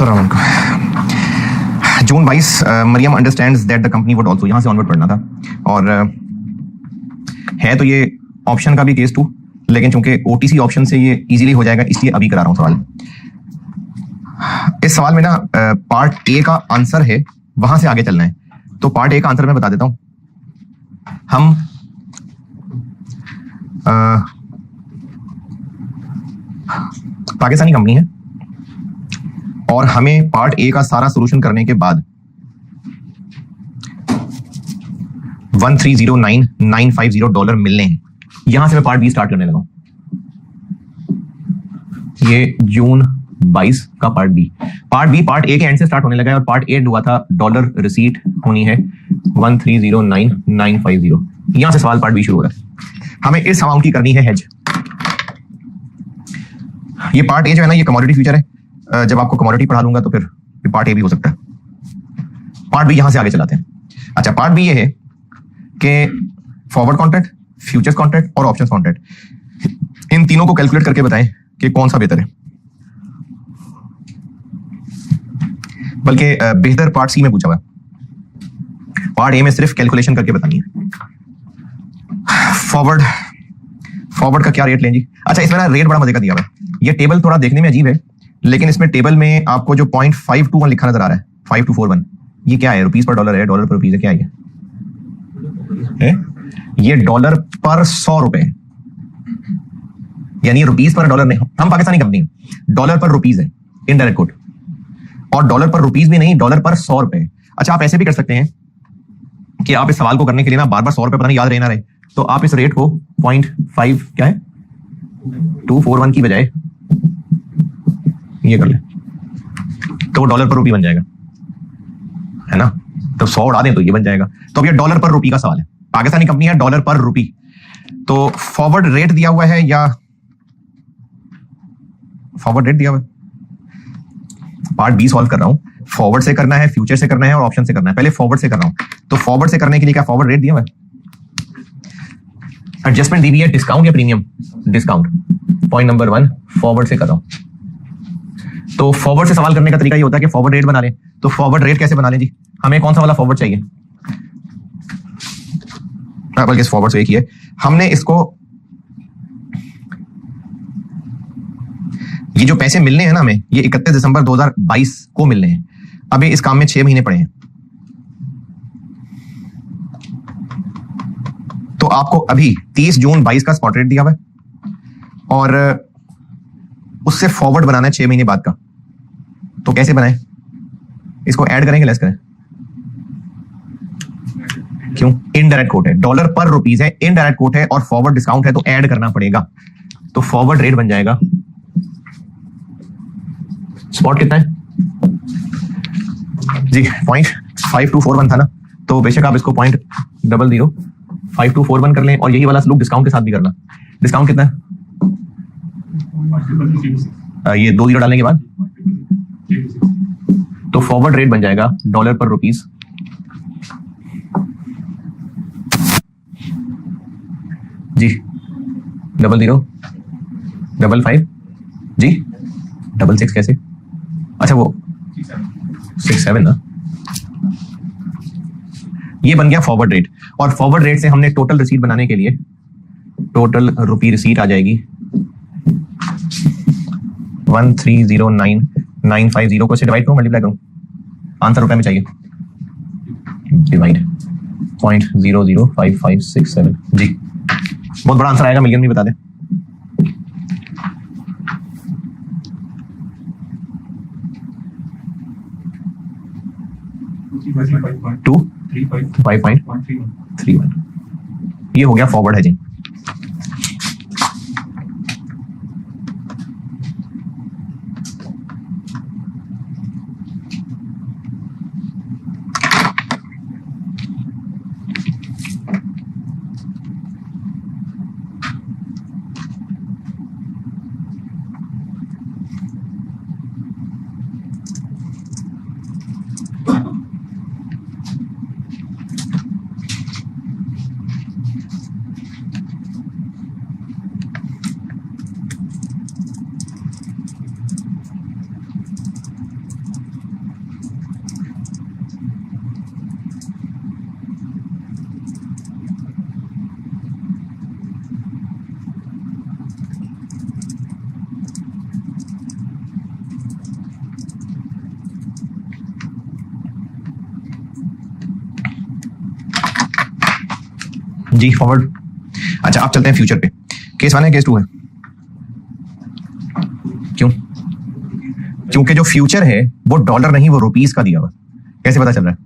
अस्सलाम वालेकुम। June 22 Mariam understands that the company would also, यहां से ऑनवर्ड पढ़ना था और है तो ये ऑप्शन का भी केस 2, लेकिन चूंकि ओटीसी ऑप्शन से ये इजीली हो जाएगा इसलिए अभी करा रहा हूं सवाल। इस सवाल में ना पार्ट ए का आंसर है, वहां से आगे चलना है। तो पार्ट ए का आंसर मैं बता देता हूं। हम पाकिस्तानी कंपनी है और हमें पार्ट ए का सारा सोल्यूशन करने के बाद 1309950 डॉलर मिलने हैं। यहां से मैं पार्ट बी स्टार्ट करने लगा हूं। ये जून 22 का पार्ट बी पार्ट ए के एंड से स्टार्ट होने लगा है और पार्ट ए हुआ था डॉलर रिसीट होनी है 1309950। यहां से सवाल पार्ट बी शुरू हो रहा है। हमें इस अमाउंट की करनी है हेज। ये पार्ट ए जो है ना, ये कमोडिटी फ्यूचर है। जब आपको कमोडिटी पढ़ा दूंगा तो फिर पार्ट ए भी हो सकता है। पार्ट बी यहां से आगे चलाते हैं। अच्छा, पार्ट बी ये है कि फॉरवर्ड कॉन्ट्रैक्ट, फ्यूचर्स कॉन्ट्रैक्ट और ऑप्शंस कॉन्ट्रैक्ट, इन तीनों को कैलकुलेट करके बताएं कि कौन सा बेहतर है। बल्कि बेहतर पार्ट सी में पूछा हुआ है, पार्ट ए में सिर्फ कैलकुलेशन करके बतानी है। फॉरवर्ड का क्या रेट लें जी? अच्छा, इसमें ना रेट बड़ा मजे का दिया हुआ है। ये टेबल थोड़ा देखने में अजीब है, लेकिन इसमें टेबल में आपको जो 0.521 लिखा नजर आ रहा है, 5241, ये क्या है? रुपीस पर डॉलर है, डॉलर पर रुपीस है, क्या है ये डॉलर पर 100 रुपए, यानी रुपीस पर डॉलर नहीं। हम पाकिस्तानी कंपनी है, डॉलर पर रुपीस है इनडायरेक्ट कोड, और डॉलर पर रुपीस भी नहीं, डॉलर पर 100 रुपए। अच्छा, आप ऐसे भी कर सकते हैं कि आप इस सवाल को करने के लिए ना बार बार 100 रुपए पता नहीं याद रहना रहे, तो आप इस रेट को 0.5 क्या है 241 की बजाय ये कर ले, तो वो डॉलर पर रुपी बन जाएगा, है ना? तो 100 उड़ा दें तो ये बन जाएगा। तो अब ये डॉलर पर रुपी का सवाल है। पाकिस्तानी कंपनी है, डॉलर पर रुपी। तो फॉरवर्ड रेट दिया हुआ है या फॉरवर्ड रेट दिया हुआ है। पार्ट बी सॉल्व कर रहा हूं। फॉरवर्ड से करना है, फ्यूचर से करना है और ऑप्शन से करना है। पहले फॉरवर्ड से कर रहा हूं। तो फॉरवर्ड से करने के लिए क्या फॉरवर्ड रेट दिया हुआ है? एडजस्टमेंट दी हुई है, डिस्काउंट या premium? Discount. Point number 1 forward से कर रहा हूं। तो फॉरवर्ड से सवाल करने का तरीका ये होता है कि फॉरवर्ड रेट बना लें। तो फॉरवर्ड रेट कैसे बना लें जी? हमें कौन सा वाला फॉरवर्ड चाहिए? बल्कि इस फॉरवर्ड से एक ही है। हमने इसको, ये जो पैसे मिलने हैं ना हमें, ये 31 दिसंबर 2022 को मिलने हैं। अभी इस काम में 6 महीने पड़े हैं। तो आपको अभी 30 जून 22 का स्पॉट रेट दिया हुआ है और उससे फॉरवर्ड बनाना है 6 महीने बाद का। तो कैसे बनाएं? इसको ऐड करेंगे, लेस करें? क्यों? इनडायरेक्ट कोट है, डॉलर पर रुपीस है, इनडायरेक्ट कोट है और फॉरवर्ड डिस्काउंट है, तो ऐड करना पड़ेगा। तो फॉरवर्ड रेट बन जाएगा, स्पॉट कितना है जी? 0.5241 था ना, तो बेशक आप इसको 0.005241 कर लें और यही वाला सलूक डिस्काउंट के साथ भी करना। डिस्काउंट कितना है? ये 2 जीरो डालने के बाद तो फॉरवर्ड रेट बन जाएगा डॉलर पर रुपीस जी 0055 जी 66 कैसे? अच्छा वो 67 ना, ये बन गया फॉरवर्ड रेट। और फॉरवर्ड रेट से हमने टोटल रिसीट बनाने के लिए टोटल रुपी रिसीट आ जाएगी 1309950 को से डिवाइड करूं, मल्टीप्लाई करूं? आंसर रुपए में चाहिए, डिवाइड 0.005567 जी। बहुत बड़ा आंसर आएगा, मिलियन में बता दें। टू 5.31 ये हो गया फॉरवर्ड हेजिंग। जी फॉरवर्ड। अच्छा आप चलते हैं फ्यूचर पे। केस 1 है केस 2 है? क्यों? क्योंकि जो फ्यूचर है वो डॉलर नहीं, वो रुपीस का दिया हुआ। कैसे पता चल रहा है?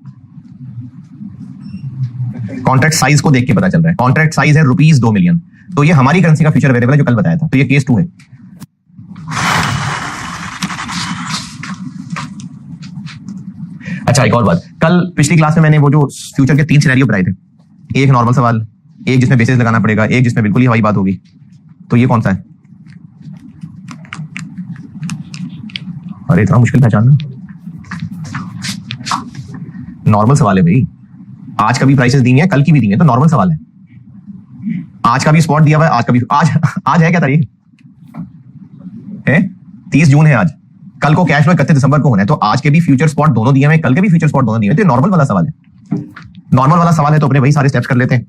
कॉन्ट्रैक्ट साइज को देख के पता चल रहा है। कॉन्ट्रैक्ट साइज है रुपीस 2 मिलियन, तो ये हमारी करेंसी का फ्यूचर वेरिएबल है जो कल बताया था, तो ये केस 2 है। अच्छा एक और बात, कल पिछली क्लास में मैंने वो जो फ्यूचर के 3 सिनेरियो बताए थे, एक नॉर्मल सवाल, एक जिसमें बेसिस लगाना पड़ेगा, एक जिसमें बिल्कुल ही हवाई बात होगी, तो ये कौन सा है? अरे इतना मुश्किल पहचानना। नॉर्मल सवाल है भाई, आज का भी प्राइसेस दी है, कल की भी दी है, तो नॉर्मल सवाल है। आज का भी स्पॉट दिया हुआ है, आज का भी। आज है क्या तारीख है? 30 जून है आज। कल को कैश फ्लो 31 दिसंबर को होना है, तो आज के भी फ्यूचर स्पॉट दोनों दिए हुए, कल के भी फ्यूचर स्पॉट दोनों दिए हुए, तो नॉर्मल वाला सवाल है। नॉर्मल वाला सवाल है तो अपने वही सारे स्टेप्स कर लेते हैं।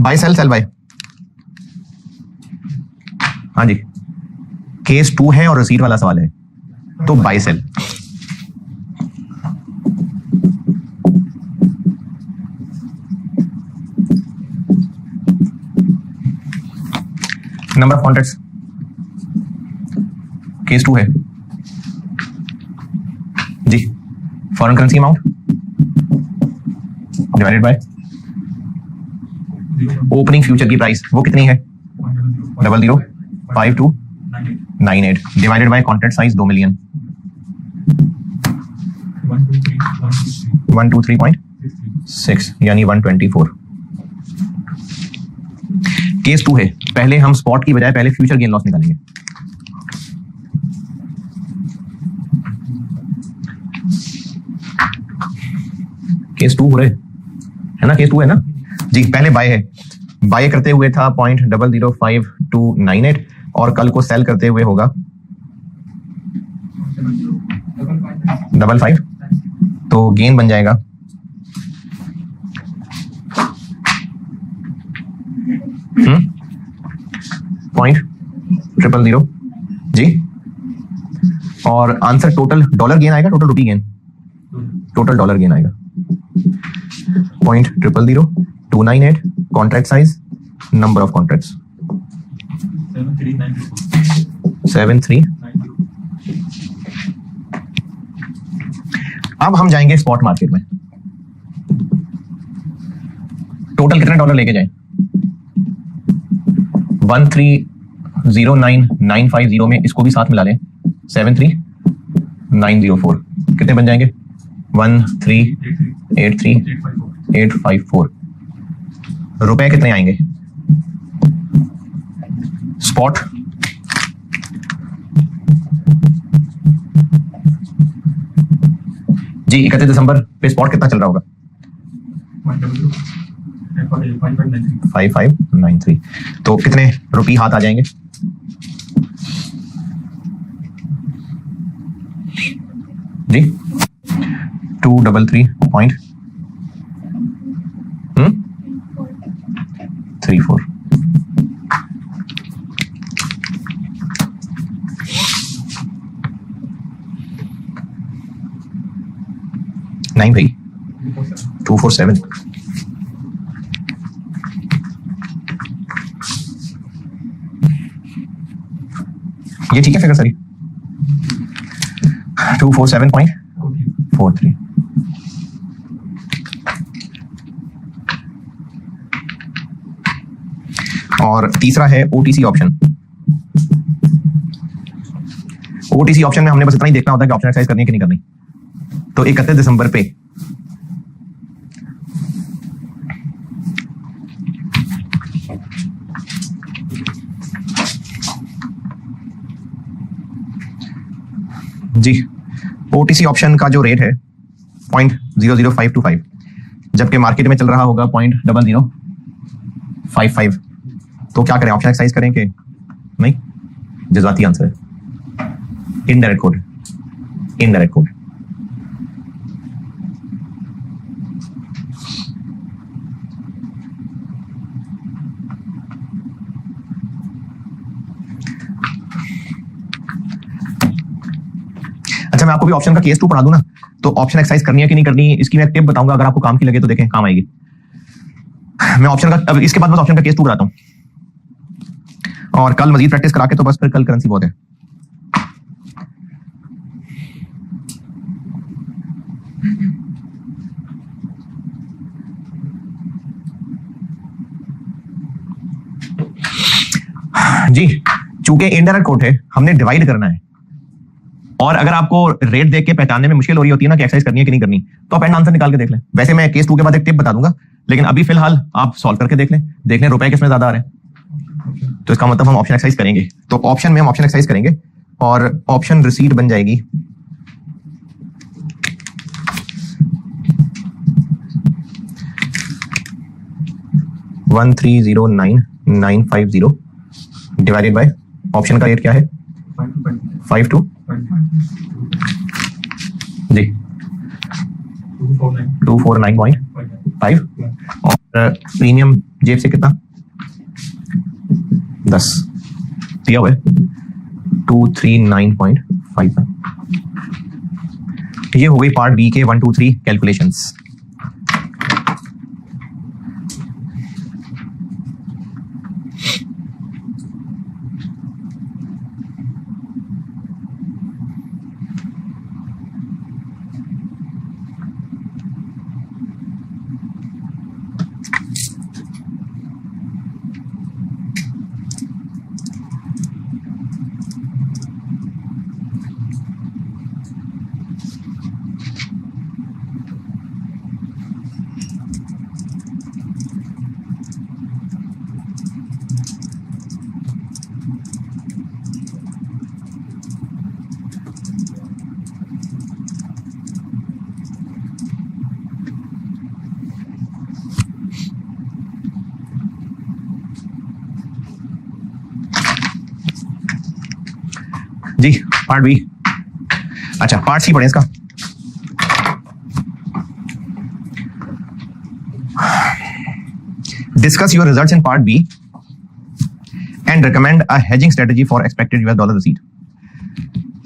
Buy sell, sell buy. हाँ जी, केस 2 है और रिसीट वाला सवाल है, तो buy sell. Number of contracts case 2 है जी। Foreign currency amount divided by opening future की प्राइस, वो कितनी है? 005298 divided by contract size 2 million. 123.6 यानी 124। केस 2 है, पहले हम स्पॉट की बजाय पहले फ्यूचर गेन लॉस निकालेंगे। केस 2 हो रहे है ना? केस 2 है ना जी। पहले बाय है, बाय करते हुए था 0.005298 और कल को सेल करते हुए होगा 55, तो गेन बन जाएगा 0.000 जी। और आंसर टोटल डॉलर गेन आएगा, टोटल रुपी गेन, टोटल डॉलर गेन आएगा 0.00298। Contract size, number of contracts 73। अब हम जाएंगे स्पॉट मार्केट में। टोटल कितने डॉलर लेके जाएं? 1309950 में इसको भी साथ मिला लें, 73904 कितने बन जाएंगे? 1383854। रुपए कितने आएंगे? स्पॉट जी 31 दिसंबर पे स्पॉट कितना चल रहा होगा? 5593। तो कितने रुपये हाथ आ जाएंगे? जी 233.34। नहीं भाई 247। ये ठीक है फिगर सारी 247.43। और तीसरा है ओटीसी ऑप्शन। ओटीसी ऑप्शन में हमने बस इतना ही देखना होता है कि ऑप्शन एक्सरसाइज करनी है कि नहीं करनी। तो 31 दिसंबर पे जी ओटीसी ऑप्शन का जो रेट है 0.00525, जबकि मार्केट में चल रहा होगा 0.0055। तो क्या करें? ऑप्शन एक्सरसाइज करें कि नहीं? जज्बाती आंसर है इनडायरेक्ट कोड, इनडायरेक्ट कोड। अच्छा मैं आपको भी ऑप्शन का केस 2 पढ़ा दूं ना, तो ऑप्शन एक्सरसाइज करनी है कि नहीं करनी, इसकी मैं टिप बताऊंगा, अगर आपको काम की लगे तो देखें, काम आएगी। मैं ऑप्शन का अब इसके बाद बस ऑप्शन का केस 2 कराता हूं, और कल मजीद प्रैक्टिस करा के तो बस फिर कल करेंसी बहुत है। जी, चूंकि इनडायरेक्ट कोट है, हमने डिवाइड करना है, और अगर आपको रेट देख के पहचानने में मुश्किल हो रही होती है ना कि एक्सरसाइज करनी है कि नहीं करनी, तो आप एंड आंसर निकाल के देख लें। वैसे मैं केस 2 के बाद एक टिप बता दूंगा, लेकिन अभी फिलहाल आप सॉल्व करके देख लें रुपए किसमें ज्यादा आ रहे हैं। तो इसका मतलब हम ऑप्शन एक्सरसाइज करेंगे, तो ऑप्शन में हम ऑप्शन एक्सरसाइज करेंगे, और ऑप्शन रिसीट बन जाएगी 1309950 डिवाइडेड बाय ऑप्शन का रेट क्या है 52 जी 249.5, और प्रीमियम जेब से कितना 10 दिया हुआ है 239.5। ये हो गई पार्ट बी के 1 2 3 कैलकुलेशंस। जी पार्ट बी। अच्छा, पार्ट सी पढ़े इसका। Discuss your results in part B and recommend a hedging strategy for expected US dollar receipt.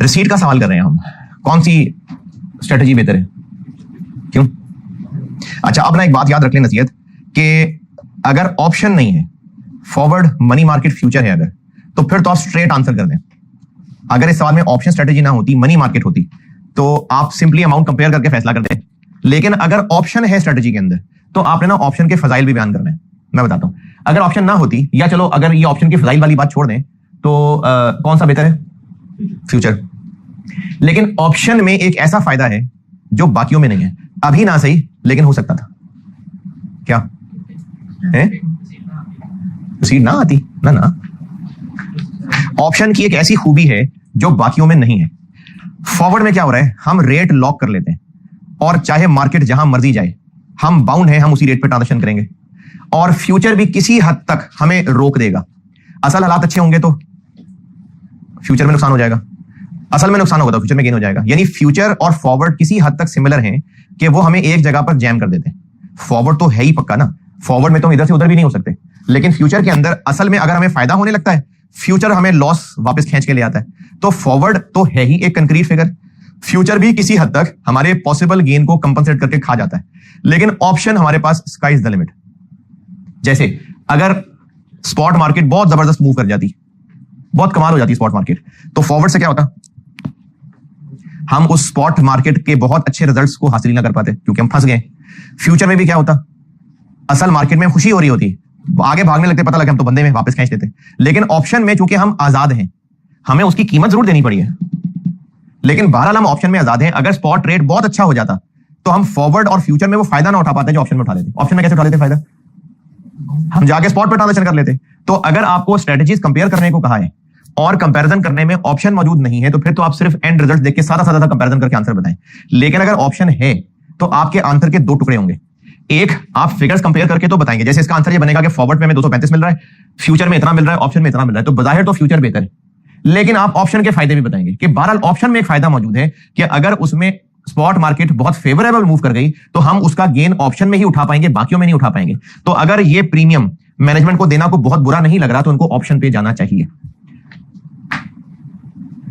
Receipt का सवाल कर रहे हैं हम, कौन सी स्ट्रेटजी बेहतर है, क्यों? अच्छा, अब ना एक बात याद रख लें नसीहत, कि अगर ऑप्शन नहीं है, फॉरवर्ड मनी मार्केट फ्यूचर है अगर, तो फिर तो आप स्ट्रेट आंसर कर दें। अगर इस सवाल में ऑप्शन स्ट्रेटजी ना होती, मनी मार्केट होती, तो आप सिंपली अमाउंट कंपेयर करके फैसला कर दें। लेकिन अगर ऑप्शन है स्ट्रेटजी के अंदर, तो आपने ना ऑप्शन के फजाइल भी बयान करने हैं। मैं बताता हूं, अगर ऑप्शन ना होती, या चलो अगर ये ऑप्शन की फजाइल वाली बात छोड़ दें, तो कौन सा बेहतर है? फ्यूचर। लेकिन ऑप्शन में एक ऐसा फायदा है जो बाकियों में नहीं है, अभी ना सही लेकिन हो सकता था। क्या है? सीट ना आती ना। ऑप्शन की एक ऐसी खूबी है जो बाकियों में नहीं है। फॉरवर्ड में क्या हो रहा है, हम रेट लॉक कर लेते हैं, और चाहे मार्केट जहां मर्जी जाए, हम बाउंड हैं, हम उसी रेट पे ट्रांजैक्शन करेंगे। और फ्यूचर भी किसी हद तक हमें रोक देगा। असल हालात अच्छे होंगे तो फ्यूचर में नुकसान हो जाएगा, असल में नुकसान होगा तो फ्यूचर में गेन हो जाएगा। यानी फ्यूचर और फॉरवर्ड किसी हद तक सिमिलर हैं कि वो हमें एक जगह पर जैम कर देते हैं। फॉरवर्ड तो है ही पक्का ना, फॉरवर्ड में तो हम इधर से उधर भी नहीं हो सकते, लेकिन फ्यूचर के अंदर असल में अगर हमें फायदा होने लगता है, फ्यूचर हमें लॉस वापस खींच के ले आता है। तो फॉरवर्ड तो है ही एक कंक्रीट फिगर, फ्यूचर भी किसी हद तक हमारे पॉसिबल गेन को कंपनसेट करके खा जाता है। लेकिन ऑप्शन हमारे पास स्काई इज द लिमिट। जैसे अगर स्पॉट मार्केट बहुत जबरदस्त मूव कर जाती, बहुत कमाल हो जाती स्पॉट मार्केट, तो फॉरवर्ड से क्या होता, हम उस स्पॉट मार्केट के बहुत अच्छे रिजल्ट्स को हासिल ना कर पाते क्योंकि हम फंस गए। फ्यूचर में भी क्या होता, असल मार्केट में खुशी हो रही होती, आगे भागने लगते, पता लगे हम तो बंदे में वापस खींच लेते। लेकिन ऑप्शन में चूंकि हम आजाद हैं, हमें उसकी कीमत जरूर देनी पड़ी है, लेकिन बहरहाल हम ऑप्शन में आजाद हैं। अगर स्पॉट रेट बहुत अच्छा हो जाता तो हम फॉरवर्ड और फ्यूचर में वो फायदा ना उठा पाते जो ऑप्शन में उठा लेते। ऑप्शन में कैसे उठा लेते फायदा, हम जाके स्पॉट पे ट्रांजैक्शन कर लेते। तो अगर आपको स्ट्रेटजीज कंपेयर करने को कहा है और कंपैरिजन करने में ऑप्शन मौजूद नहीं है, तो फिर तो आप सिर्फ एंड रिजल्ट देख के सादा सादा कंपैरिजन करके आंसर बताएं। लेकिन अगर ऑप्शन है तो आपके आंसर के दो टुकड़े होंगे। एक, आप फिगर्स कंपेयर करके तो बताएंगे, जैसे इसका आंसर ये बनेगा कि फॉरवर्ड में हमें 235 मिल रहा है, फ्यूचर में इतना मिल रहा है, ऑप्शन में इतना मिल रहा है, तो बजाहिर तो फ्यूचर बेहतर है। लेकिन आप ऑप्शन के फायदे भी बताएंगे कि बहरहाल ऑप्शन में एक फायदा मौजूद है कि अगर उसमें स्पॉट मार्केट बहुत फेवरेबल मूव कर गई तो हम उसका गेन ऑप्शन में ही उठा पाएंगे, बाकियों में नहीं उठा पाएंगे। तो अगर ये प्रीमियम मैनेजमेंट को देना को बहुत बुरा नहीं लग रहा तो उनको ऑप्शन पे जाना चाहिए।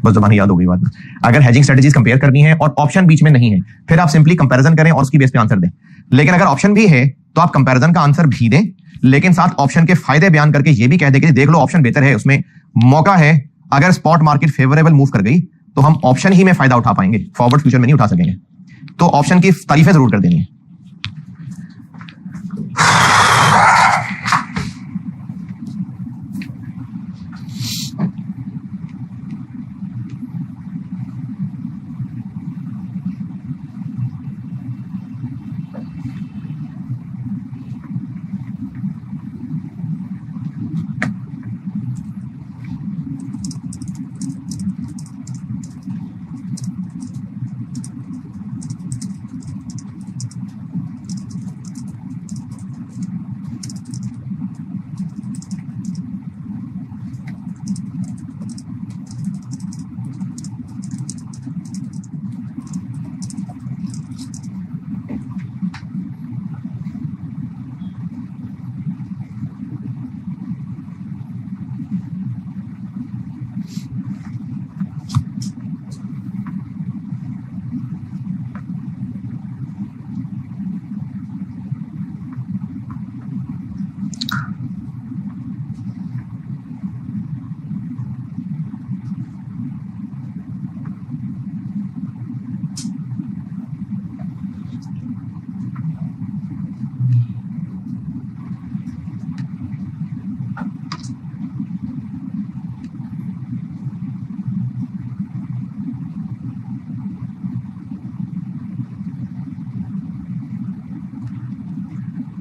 बस जबानी याद हो गई बात में। अगर हेजिंग स्ट्रेटजीज कंपेयर करनी है और ऑप्शन बीच में नहीं है, फिर आप सिंपली कंपैरिजन करें और उसकी बेस पे आंसर दें। लेकिन अगर ऑप्शन भी है तो आप कंपैरिजन का आंसर भी दें, लेकिन साथ ऑप्शन के फायदे बयान करके ये भी कह दें कि देख लो ऑप्शन बेहतर है, उसमें मौका है, अगर स्पॉट मार्केट फेवरेबल मूव कर गई तो हम ऑप्शन ही में फायदा उठा पाएंगे, फॉरवर्ड फ्यूचर में नहीं उठा सकेंगे। तो ऑप्शन की तारीफें जरूर कर देनी है।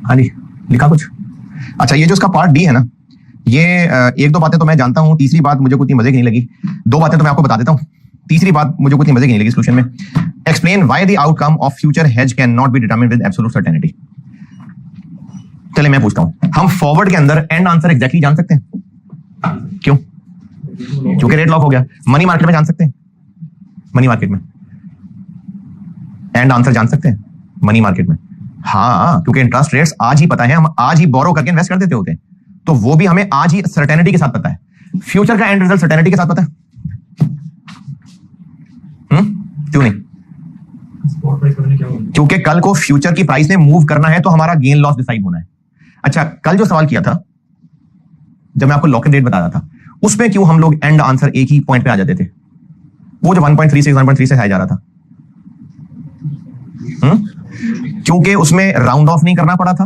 हाँ जी, लिखा कुछ? अच्छा, ये जो इसका पार्ट डी है ना, ये एक दो बातें तो मैं जानता हूं, तीसरी बात मुझे कुछ मजे की नहीं लगी। दो बातें तो मैं आपको बता देता हूं, तीसरी बात मुझे कुछ मजे की नहीं लगी सोल्यूशन में। Explain why the outcome of future hedge can not be determined with absolute certainty. चलिए मैं पूछता हूं, हम फॉरवर्ड के अंदर एंड आंसर एग्जैक्टली जान सकते हैं? क्यों? क्योंकि रेट लॉक हो गया। मनी मार्केट में जान सकते हैं? मनी मार्केट में एंड आंसर जान सकते हैं? मनी मार्केट में हाँ, क्योंकि इंटरेस्ट रेट्स आज ही पता है, हम आज ही बोरो करके इन्वेस्ट कर देते होते हैं, तो वो भी हमें आज ही सर्टेनिटी के साथ पता है। फ्यूचर का एंड रिजल्ट सर्टेनिटी के साथ पता है? क्यों नहीं? क्योंकि कल को फ्यूचर की प्राइस ने मूव करना है तो हमारा गेन लॉस डिसाइड होना है। अच्छा, कल जो सवाल किया था, जब मैं आपको लॉक इन रेट बता रहा था, उसमें क्यों हम लोग एंड आंसर एक ही पॉइंट पे आ जाते थे? वो जो 1.3 से जा रहा था, क्योंकि उसमें राउंड ऑफ नहीं करना पड़ा था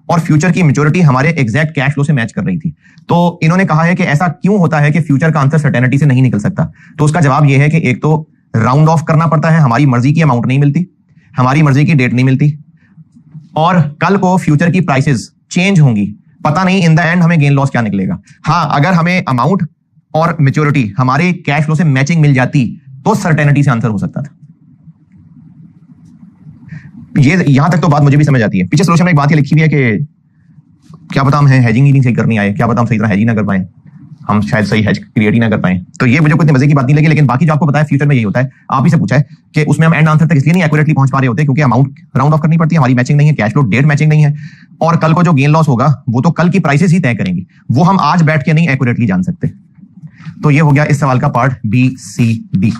और फ्यूचर की मैच्योरिटी हमारे एग्जैक्ट कैश फ्लो से मैच कर रही थी। तो इन्होंने कहा है कि ऐसा क्यों होता है कि फ्यूचर का आंसर सर्टेनिटी से नहीं निकल सकता। तो उसका जवाब यह है कि एक तो राउंड ऑफ करना पड़ता है, हमारी मर्जी की अमाउंट नहीं मिलती, हमारी मर्जी की डेट नहीं मिलती, और कल को फ्यूचर की प्राइसेस चेंज होंगी, पता नहीं इन द एंड हमें गेन लॉस क्या निकलेगा। हाँ, अगर हमें अमाउंट और मैच्योरिटी हमारे कैश फ्लो से मैचिंग मिल जाती तो सर्टेनिटी से आंसर हो सकता था। ये यहां तक तो बात मुझे भी समझ आती है। पीछे सोल्यूशन में एक बात ये लिखी हुई है कि क्या पता हम हेजिंग ही नहीं सही करनी आए, क्या पता हम सही तरह हेजिंग ना कर पाए, हम शायद सही हेज क्रिएट ही ना कर पाए। तो ये मुझे कोई मजे की बात नहीं लगी, लेकिन बाकी जो आपको पता है फ्यूचर में यही होता है। आप ही से पूछा है कि उसमें हम एंड आंसर तक इसलिए नहीं एक्यूरेटली पहुंच पा रहे होते क्योंकि अमाउंट राउंड ऑफ करनी पड़ती है, हमारी मैचिंग नहीं है, कैश फ्लो डेट मैचिंग नहीं है, और कल को जो गेन लॉस होगा वो तो कल की प्राइसेस ही तय करेंगी, वो हम आज बैठ के नहीं एक्यूरेटली जान सकते। तो ये हो गया इस सवाल का पार्ट बी सी डी।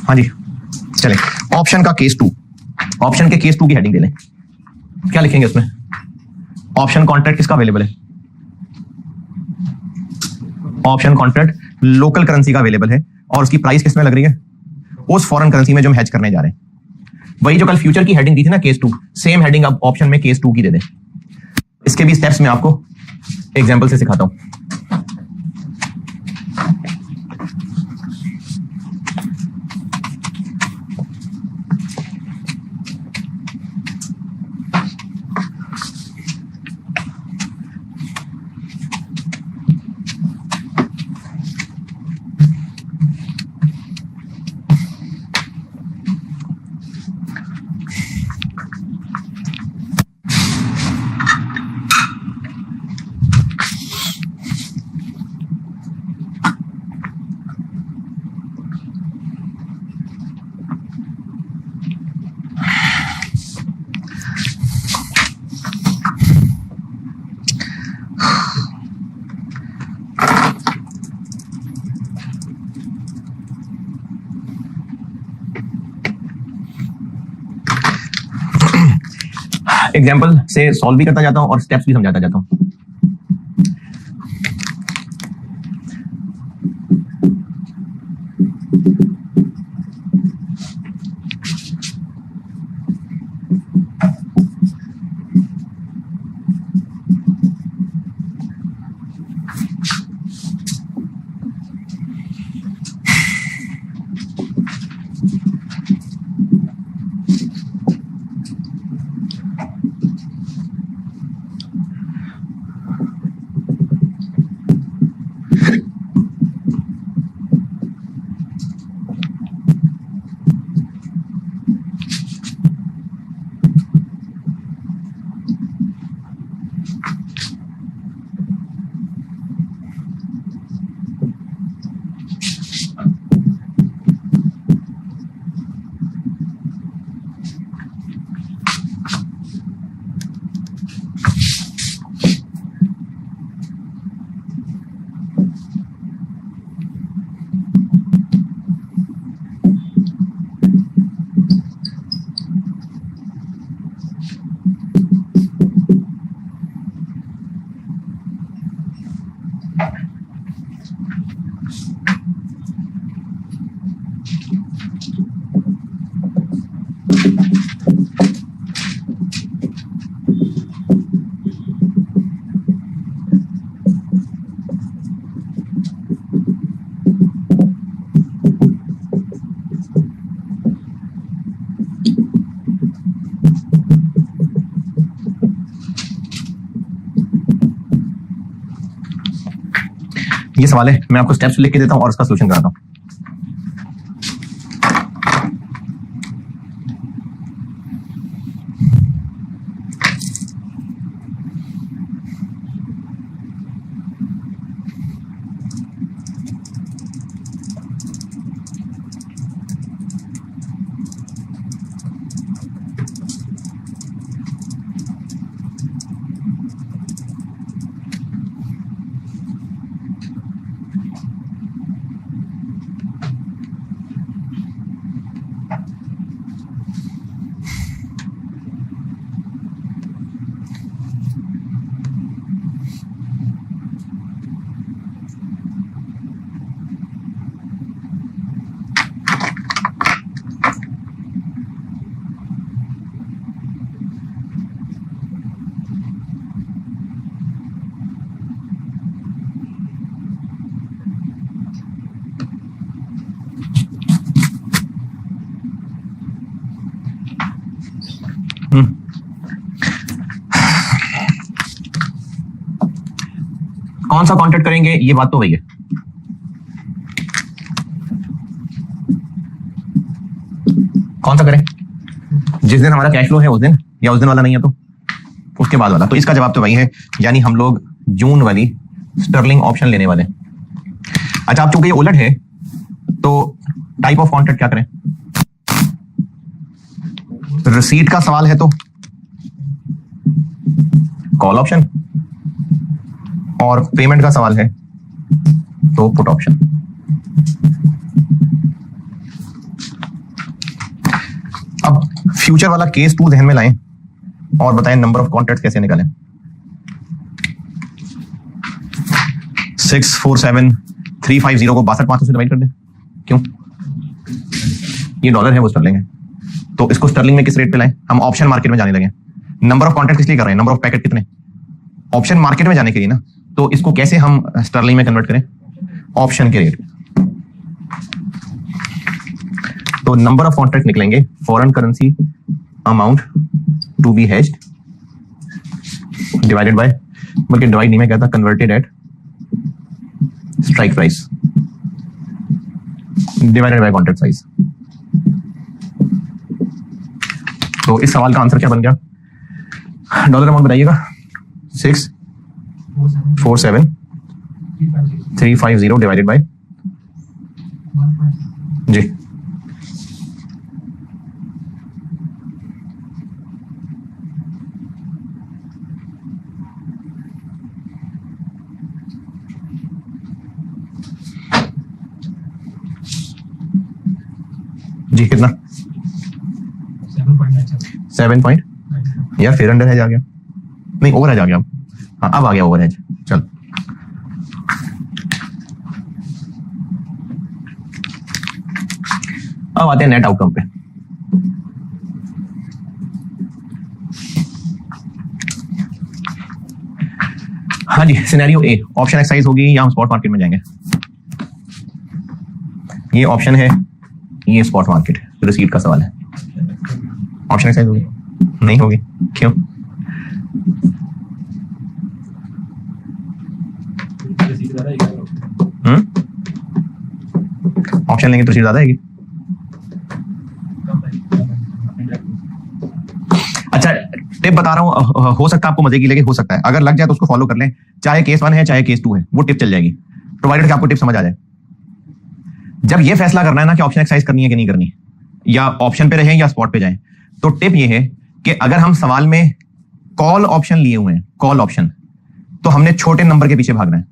हाँ जी, चले ऑप्शन का केस 2। ऑप्शन के केस 2 की हेडिंग दे लें, क्या लिखेंगे उसमें? ऑप्शन कॉन्ट्रैक्ट किसका अवेलेबल है? ऑप्शन कॉन्ट्रैक्ट लोकल करेंसी का अवेलेबल है, और उसकी प्राइस किस में लग रही है? उस फॉरेन करेंसी में जो हम हेज करने जा रहे हैं। वही जो कल फ्यूचर की हेडिंग दी थी ना केस 2, सेम हेडिंग अब ऑप्शन में केस 2 की दे दें। इसके भी स्टेप्स मैं आपको एग्जांपल से सिखाता हूं। एग्जाम्पल से सॉल्व भी करता जाता हूं और स्टेप्स भी समझाता जाता हूं। ये सवाल है, मैं आपको स्टेप्स लिख के देता हूं और उसका सॉल्यूशन कराता हूं। कौन सा कॉन्ट्रैक्ट करेंगे, ये बात तो वही है। कौन सा करें, जिस दिन हमारा कैश फ्लो है उस दिन, या उस दिन वाला नहीं है तो उसके बाद वाला। तो इसका जवाब तो वही है, यानी हम लोग जून वाली स्टर्लिंग ऑप्शन लेने वाले। अच्छा, अब चूंकि ये उलट है तो टाइप ऑफ कॉन्ट्रैक्ट क्या करें? रिसीट का सवाल है तो कॉल ऑप्शन, और पेमेंट का सवाल है तो पुट ऑप्शन। अब फ्यूचर वाला केस 2 ध्यान में लाएं और बताएं नंबर ऑफ कॉन्ट्रैक्ट्स कैसे निकालें। 647,350 को 62,500 से डिवाइड कर दें। क्यों? ये डॉलर है, वो स्टर्लिंग है, तो इसको स्टर्लिंग में किस रेट पे लाएं? हम ऑप्शन मार्केट में जाने लगे। नंबर ऑफ कॉन्ट्रैक्ट किस लिए कर रहे हैं? नंबर ऑफ पैकेट कितने? ऑप्शन मार्केट में जाने के लिए ना। तो इसको कैसे हम स्टर्लिंग में कन्वर्ट करें? ऑप्शन के रेट। तो नंबर ऑफ कॉन्ट्रैक्ट निकलेंगे foreign currency amount to be hedged divided by, बल्कि डिवाइड नहीं मैं कहता, converted at strike price divided by contract size. तो इस सवाल का आंसर क्या बन गया? डॉलर अमाउंट बताइएगा। 647,350 डिवाइडेड बाय जी जी कितना? 7.9 यार फिर अंडर हेज आ गया, नहीं ओवर हेज आ गया। हाँ अब आ गया ओवर हेज। चल अब आते हैं नेट आउटकम पे। हाँ जी, सिनेरियो ए, ऑप्शन एक्सरसाइज होगी या हम स्पॉट मार्केट में जाएंगे। ये ऑप्शन है, ये स्पॉट मार्केट, रिसीट का सवाल है। ऑप्शन एक्सरसाइज होगी? नहीं होगी, क्यों? ऑप्शन लेंगे तो रिसीट ज्यादा आएगी। अच्छा टिप बता रहा हूं, हो सकता है आपको मजे की लगे, हो सकता है अगर लग जाए तो उसको फॉलो कर लें, चाहे केस 1 है चाहे केस 2 है, वो टिप चल जाएगी, प्रोवाइडेड कि आपको टिप समझ आ जाए। जब ये फैसला करना है ना कि ऑप्शन एक्सरसाइज करनी है कि नहीं करनी, या ऑप्शन पे रहें या स्पॉट पे जाएं, तो टिप ये है कि अगर हम सवाल में कॉल ऑप्शन लिए हुए हैं, कॉल ऑप्शन, तो हमने छोटे नंबर के पीछे भागना है।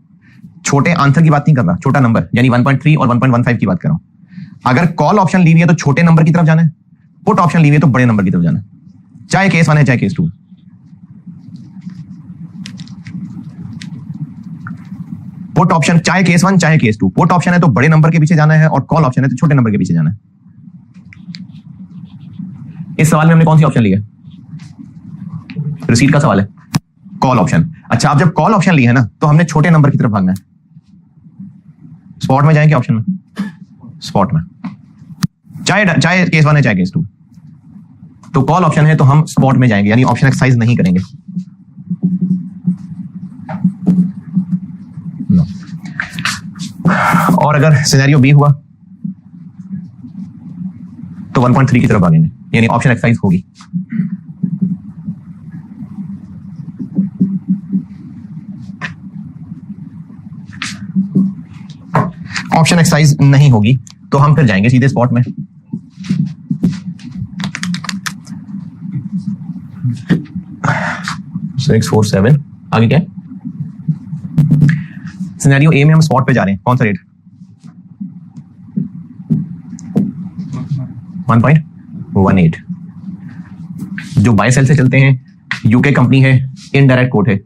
छोटे आंसर की बात नहीं कर रहा, छोटा नंबर यानी 1.3 और 1.15 की बात कर रहा हूं। अगर कॉल ऑप्शन ली हुई है तो छोटे नंबर की तरफ जाना है, पुट ऑप्शन ली हुई है तो बड़े नंबर की तरफ जाना है, चाहे केस 1 है चाहे केस 2। पुट ऑप्शन चाहे केस 1 चाहे केस 2, पुट ऑप्शन है तो बड़े नंबर के पीछे जाना है और कॉल ऑप्शन है तो छोटे नंबर के पीछे जाना है। इस सवाल में हमने कौन सी ऑप्शन ली है? रिसीट का सवाल है, कॉल ऑप्शन। अच्छा आप जब कॉल ऑप्शन ली है ना तो हमने छोटे नंबर की तरफ भागना है। स्पॉट में जाएंगे ऑप्शन में? स्पॉट में, चाहे केस 1 है चाहे केस 2। तो कॉल ऑप्शन है तो हम स्पॉट में जाएंगे, यानी ऑप्शन एक्सरसाइज नहीं करेंगे। no. और अगर सिनेरियो बी हुआ तो 1.3 की तरफ भागेंगे, यानी ऑप्शन एक्सरसाइज होगी। ऑप्शन एक्सरसाइज नहीं होगी तो हम फिर जाएंगे सीधे स्पॉट में। 647 आगे क्या है? सिनेरियो ए में हम स्पॉट पे जा रहे हैं, कौन सा रेट? 1.18। जो बाय सेल से चलते हैं, यूके कंपनी है, इनडायरेक्ट कोट है,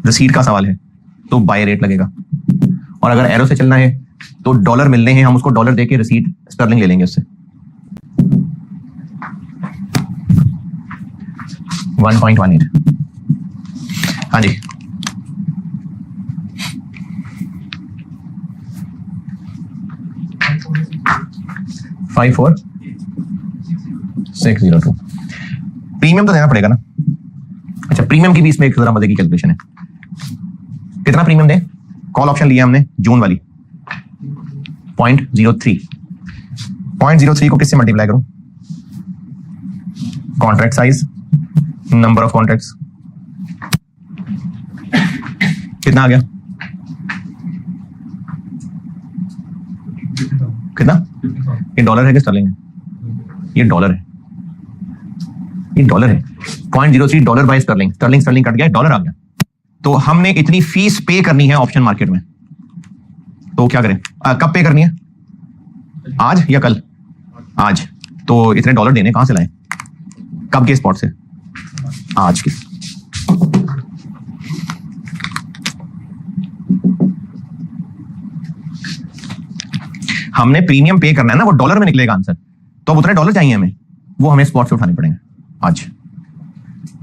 रिसीट का सवाल है तो बाय रेट लगेगा। और अगर एरो से चलना है तो डॉलर मिलने हैं, हम उसको डॉलर देके रिसीट स्टर्लिंग ले लेंगे उससे। 1.18। हाँ जी, फाइव 4 602। प्रीमियम तो देना पड़ेगा ना। अच्छा प्रीमियम की भी इसमें एक जरा मजे की कैलकुलेशन है। कितना प्रीमियम दें? कॉल ऑप्शन लिया हमने जून वाली 0.03। 0.03 को किससे मल्टीप्लाई करूं? Contract size, number of contracts, कितना आ गया? कितना? ये डॉलर है कि स्टर्लिंग है? ये डॉलर है, ये डॉलर है। 0.03 dollar by sterling, sterling sterling cut गया, डॉलर आ गया। तो हमने इतनी फीस पे करनी है ऑप्शन मार्केट में, तो क्या करें? कब पे करनी है? आज या कल? आज। तो इतने डॉलर देने कहां से लाएं? कब के स्पॉट से? आज के। हमने प्रीमियम पे करना है ना, वो डॉलर में निकलेगा आंसर, तो अब उतने डॉलर चाहिए हमें, वो हमें स्पॉट से उठाने पड़ेंगे। आज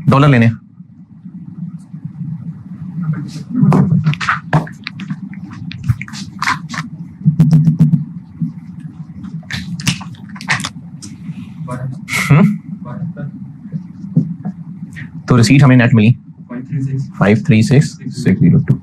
डॉलर लेने तो रिसीट हमें नेट मिली 536602।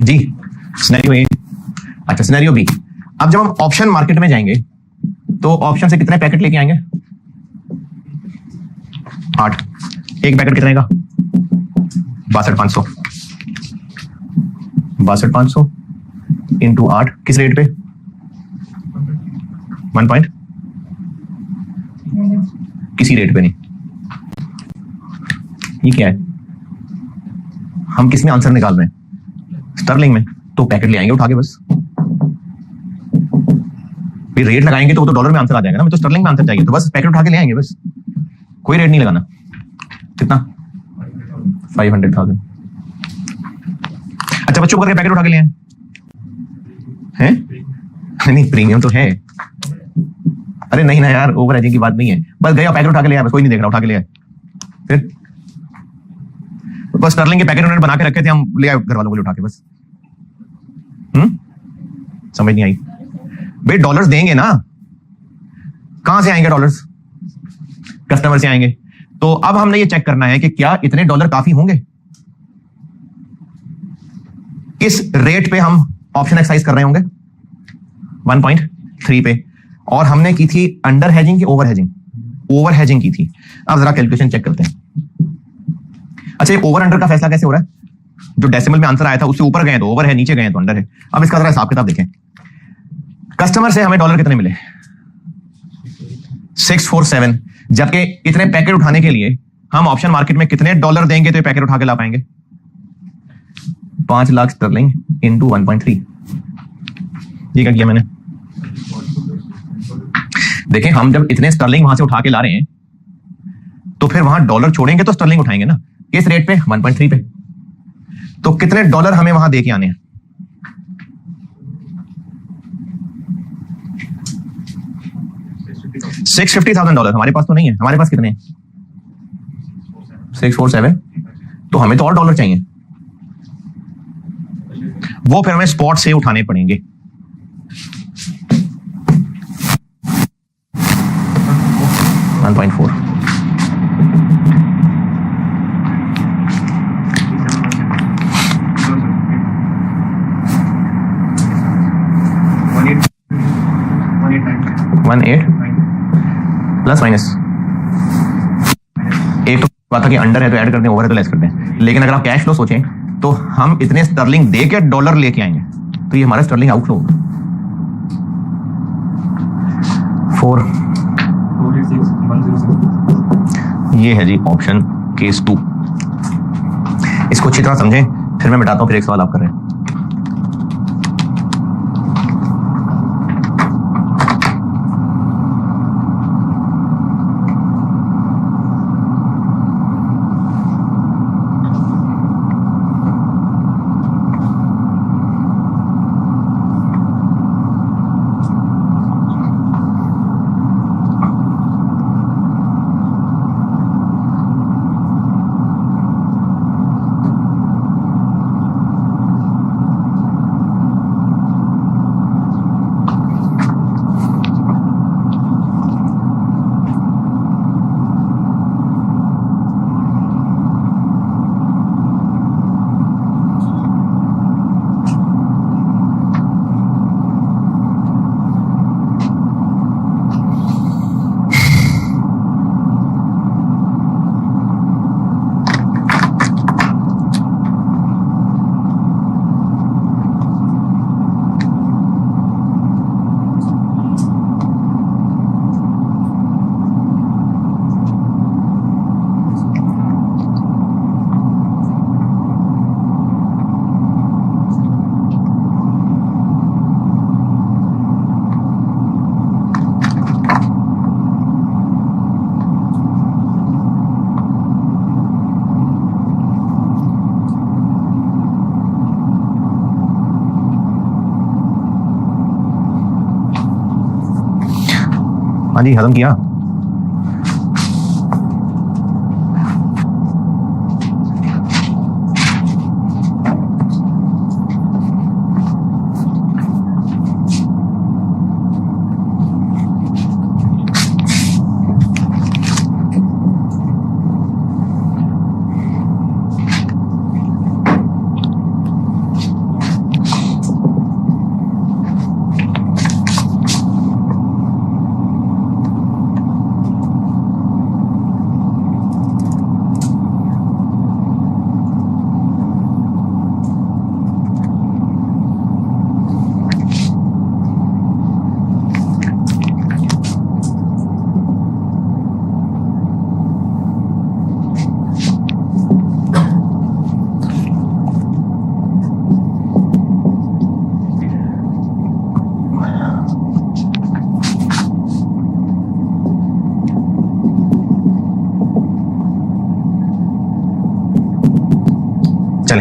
जी सिनेरियो ए। अच्छा सिनेरियो बी, अब जब हम ऑप्शन मार्केट में जाएंगे तो ऑप्शन से कितने पैकेट लेके आएंगे? 8। एक पैकेट कितने का? 62,500। 62,500 इंटू 8 किस रेट पे? 1 पॉइंट किसी रेट पे नहीं। ये क्या है? हम किस में आंसर निकाल रहे हैं? स्टर्लिंग में। तो पैकेट ले आएंगे उठा के बस। फिर रेट लगाएंगे तो वो तो डॉलर में आंसर आ जाएगा ना, मैं तो स्टर्लिंग में आंसर चाहिए, तो बस पैकेट उठा के ले आएंगे बस, कोई रेट नहीं लगाना। कितना? 500,000। अच्छा बच्चों करके पैकेट उठा के ले आए हैं? नहीं प्रीमियम तो है। अरे नहीं ना यार, ओवर एजिंग की बात नहीं है, बस गया पैकेट उठा के ले आया, बस कोई नहीं देख रहा, उठा के ले आए। फिर बस स्टर्लिंग के पैकेट उन्होंने बना के रखे थे, हम ले आए घर वालों को उठा के बस। समझ नहीं आई भाई। डॉलर्स देंगे ना, कहां से आएंगे डॉलर्स? कस्टमर से आएंगे। तो अब हमने ये चेक करना है कि क्या इतने डॉलर काफी होंगे, किस रेट पे हम ऑप्शन एक्सरसाइज कर रहे होंगे? 1.3 पे। और हमने की थी अंडर हेजिंग की ओवर हेजिंग? ओवर हेजिंग की थी। अब जरा कैलकुलेशन चेक करते हैं। अच्छा ये ओवर अंडर का फैसला कैसे हो रहा है? जो डेसिमल में आंसर आया था उससे ऊपर गए तो ओवर है, नीचे गए तो अंडर है। अब इसका जरा हिसाब किताब देखें। कस्टमर से हमें डॉलर कितने मिले? 647। जबकि इतने पैकेट उठाने के लिए हम ऑप्शन मार्केट में कितने डॉलर देंगे तो ये पैकेट उठा के ला पाएंगे? 5 लाख स्टर्लिंग इंटू 1.3। ये क्या किया मैंने? देखें हम जब इतने स्टर्लिंग वहां से उठा के ला रहे हैं तो फिर वहां डॉलर छोड़ेंगे तो स्टर्लिंग उठाएंगे ना। किस रेट पे? 1.3 पे। तो कितने डॉलर हमें वहां दे के आने हैं? $650,000 हमारे पास तो नहीं है। हमारे पास कितने हैं? 647। तो हमें तो और डॉलर चाहिए, वो फिर हमें स्पॉट से उठाने पड़ेंगे। $1.4। प्लस माइनस एक तो बात था कि अंडर है तो ऐड करते हैं, ओवर है तो लेस करते हैं। लेकिन अगर आप कैश फ्लो सोचें तो हम इतने स्टर्लिंग दे के डॉलर लेके आएंगे तो ये हमारा स्टर्लिंग आउटफ्लो होगा। 4 ये है जी ऑप्शन केस 2। इसको अच्छी तरह समझें, फिर मैं मिटाता हूं, फिर एक सवाल आप कर रहे हैं। हाँ जी हजम किया।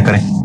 कनेक्ट करें।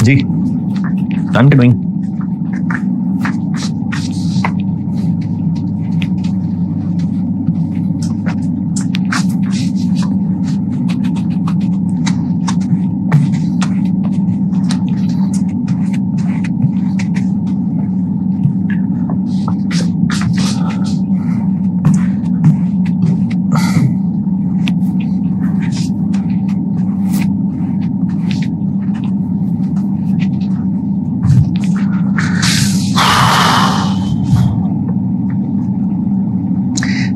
जी टाइम के डूइंग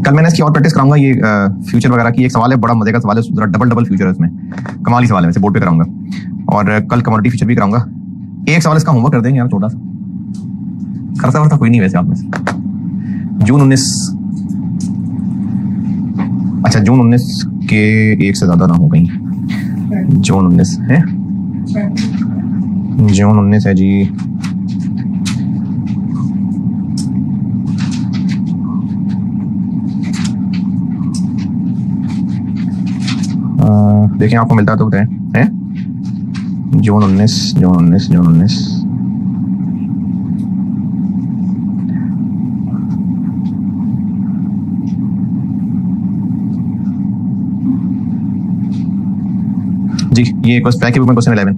कल मैंने इसकी और प्रैक्टिस कराऊंगा। ये फ्यूचर वगैरह की एक सवाल है, बड़ा मजे का सवाल है, जरा डबल फ्यूचर है इसमें, कमाली सवाल है, वैसे बोर्ड पे कराऊंगा। और कल कमोडिटी फ्यूचर भी कराऊंगा। एक सवाल इसका होमवर्क कर देंगे यार, छोटा सा, करता वरता कोई नहीं वैसे आप में से। जून 19, अच्छा जून 19 के एक से ज्यादा ना हो कहीं। जून 19 है, जून 19 है जी। देखें आपको मिलता तो बताएं, है जून 19, जून 19, जून 19। जी ये पैक के बुक में क्वेश्चन 11,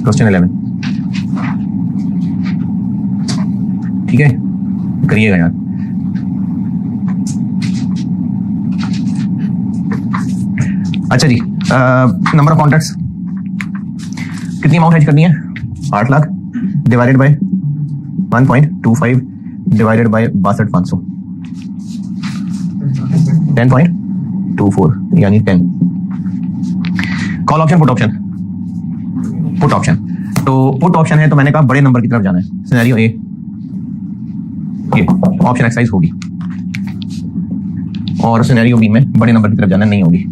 क्वेश्चन 11 ठीक है, करिएगा यार। अच्छा जी, नंबर ऑफ कॉन्ट्रैक्ट्स कितनी अमाउंट हेज करनी है? 8 lakh divided by 1.25 divided by 62,500, 10.24 यानी 10। Call option, put option, put option. तो पुट ऑप्शन है तो मैंने कहा बड़े नंबर की तरफ जाना है। सिनेरियो ए, ये ऑप्शन एक्सरसाइज होगी, और सिनेरियो बी में बड़े नंबर की तरफ जाना नहीं होगी।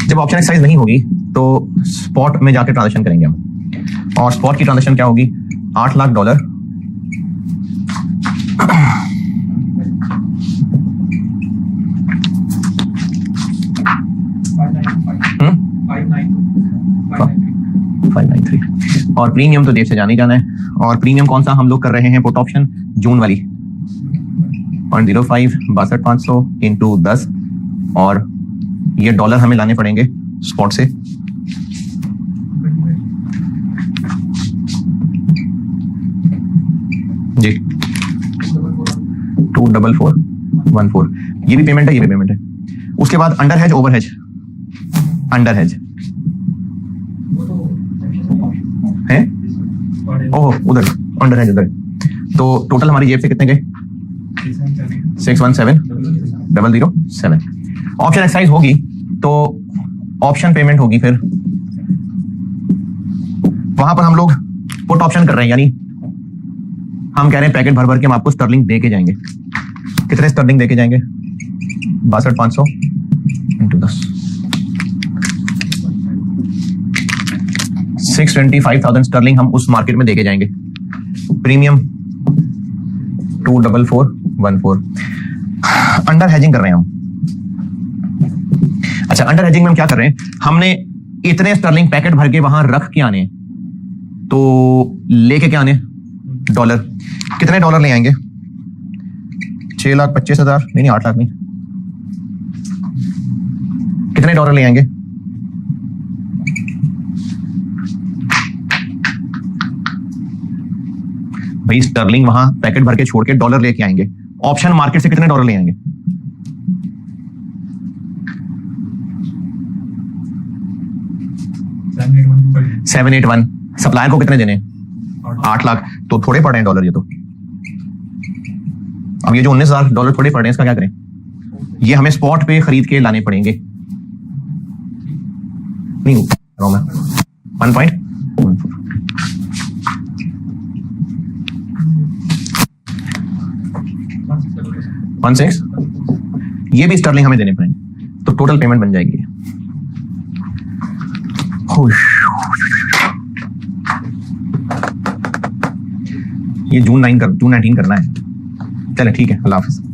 जब ऑप्शन एक्सरसाइज नहीं होगी तो स्पॉट में जाकर ट्रांजैक्शन करेंगे हम, और स्पॉट की ट्रांजैक्शन क्या होगी? $8 लाख और प्रीमियम तो देर से जाने जाना है। और प्रीमियम कौन सा हम लोग कर रहे हैं? पुट ऑप्शन जून वाली 0.05 62,500 इंटू 10, और ये डॉलर हमें लाने पड़ेंगे स्पॉट से। जी 24414, ये भी पेमेंट है, ये भी पेमेंट है। उसके बाद under hedge, over hedge. Under hedge है, ओह उधर अंडर हेज उधर। तो टोटल हमारी जेब से कितने गए? 617,007। ऑप्शन एक्सरसाइज होगी तो ऑप्शन पेमेंट होगी, फिर वहां पर हम लोग पुट ऑप्शन कर रहे हैं, यानी हम कह रहे हैं पैकेट भर भर के हम आपको स्टर्लिंग दे के जाएंगे। कितने स्टर्लिंग दे के जाएंगे? 62,500 इंटू 10, 625,000 स्टर्लिंग हम उस मार्केट में दे के जाएंगे। प्रीमियम 24414। अंडर हेजिंग कर रहे हैं हम। अच्छा, अंडर हेजिंग में हम क्या कर रहे हैं? हमने इतने स्टर्लिंग पैकेट भर के वहां रख के आने, तो लेके क्या आने? डॉलर। कितने डॉलर ले आएंगे? 6,25,000, नहीं 8 लाख नहीं। कितने डॉलर ले आएंगे? भाई स्टर्लिंग वहां पैकेट भर के छोड़ के डॉलर लेके आएंगे। ऑप्शन मार्केट से कितने डॉलर ले आएंगे? 781। सप्लायर को कितने देने? 8 लाख। तो थोड़े पड़े हैं डॉलर ये तो। अब ये जो $19,000 थोड़े पड़ रहे हैं, इसका क्या करें? ये हमें स्पॉट पे खरीद के लाने पड़ेंगे। नहीं 1.16। ये भी स्टर्लिंग हमें देने पड़ेंगे, तो टोटल पेमेंट बन जाएगी। ये जून 19 करना है। चले ठीक है, अल्लाह हाफिज।